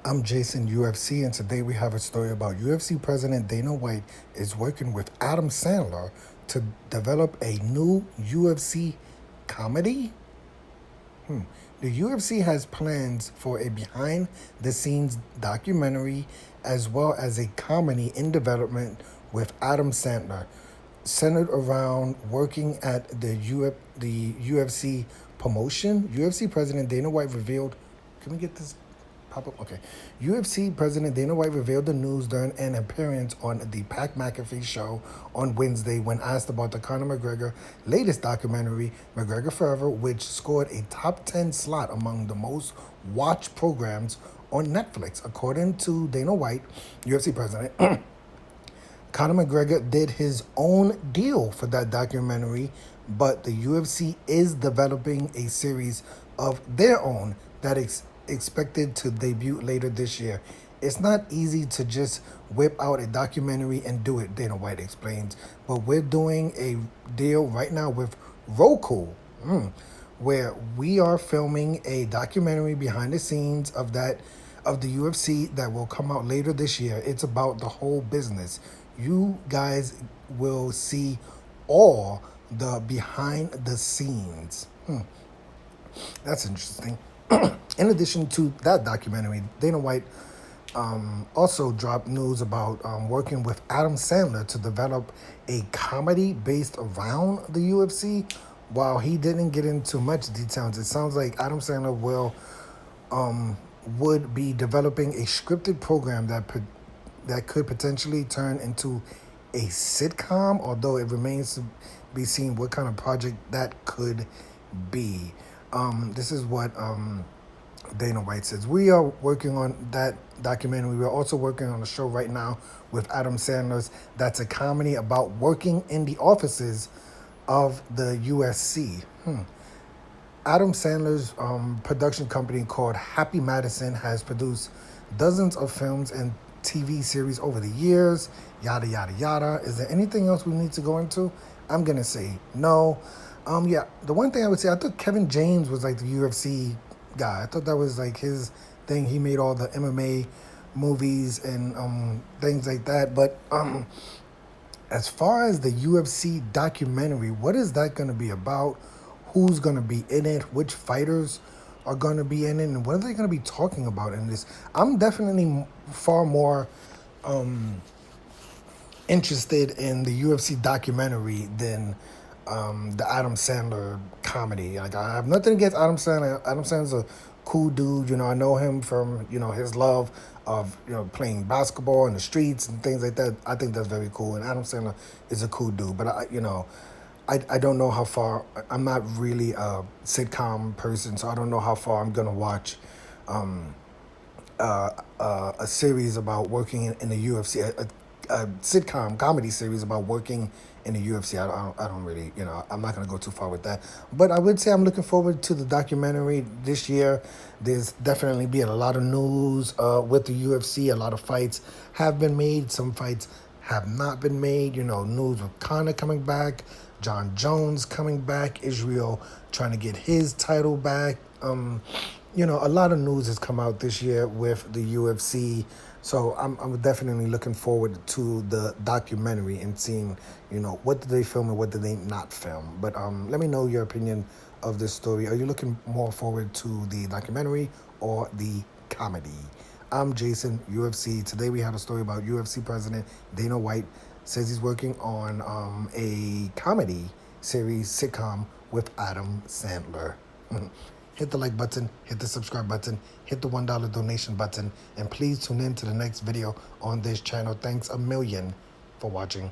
I'm Jason UFC, and today we have a story about UFC President Dana White is working with Adam Sandler to develop a new UFC comedy. The UFC has plans for a behind the scenes documentary as well as a comedy in development with Adam Sandler, centered around working at the UFC promotion. UFC President Dana White revealed. Can we get this pop up? Okay. UFC President Dana White revealed the news during an appearance on the Pat McAfee show on Wednesday when asked about the Conor McGregor latest documentary, McGregor Forever, which scored a top 10 slot among the most watched programs on Netflix. According to Dana White, UFC president, Conor McGregor did his own deal for that documentary, but the UFC is developing a series of their own that is expected to debut later this year. It's not easy to just whip out a documentary and do it, Dana White explains, but we're doing a deal right now with Roku, where we are filming a documentary behind the scenes of the UFC that will come out later this year. It's about the whole business. You guys will see all the behind the scenes. That's interesting. In addition to that documentary, Dana White also dropped news about working with Adam Sandler to develop a comedy based around the UFC. While he didn't get into much details, it sounds like Adam Sandler would be developing a scripted program that could potentially turn into a sitcom, although it remains to be seen what kind of project that could be. This is what Dana White says. We are working on that documentary. We're also working on a show right now with Adam Sandler that's a comedy about working in the offices of the USC. Adam Sandler's production company called Happy Madison has produced dozens of films and TV series over the years, yada, yada, yada. Is there anything else we need to go into? I'm going to say no. Yeah, the one thing I would say, I thought Kevin James was like the UFC guy. I thought that was like his thing. He made all the MMA movies and things like that. But as far as the UFC documentary, what is that going to be about? Who's going to be in it? Which fighters are going to be in it? And what are they going to be talking about in this? I'm definitely far more interested in the UFC documentary than the Adam Sandler comedy. Like, I have nothing against Adam Sandler. Adam Sandler's a cool dude. You know, I know him from, his love of, playing basketball in the streets and things like that. I think that's very cool. And Adam Sandler is a cool dude. But, I don't know how far. I'm not really a sitcom person, so I don't know how far I'm going to watch a series about working in the UFC, a sitcom comedy series about working in the UFC. I don't really, I'm not going to go too far with that. But I would say I'm looking forward to the documentary this year. There's definitely been a lot of news with the UFC. A lot of fights have been made. Some fights have not been made. News with Conor coming back, John Jones coming back, Israel trying to get his title back. A lot of news has come out this year with the UFC. So I'm definitely looking forward to the documentary and seeing, what did they film and what did they not film. But let me know your opinion of this story. Are you looking more forward to the documentary or the comedy? I'm Jason, UFC. Today we had a story about UFC President Dana White says he's working on a comedy series sitcom with Adam Sandler. Hit the like button, hit the subscribe button, hit the $1 donation button, and please tune in to the next video on this channel. Thanks a million for watching.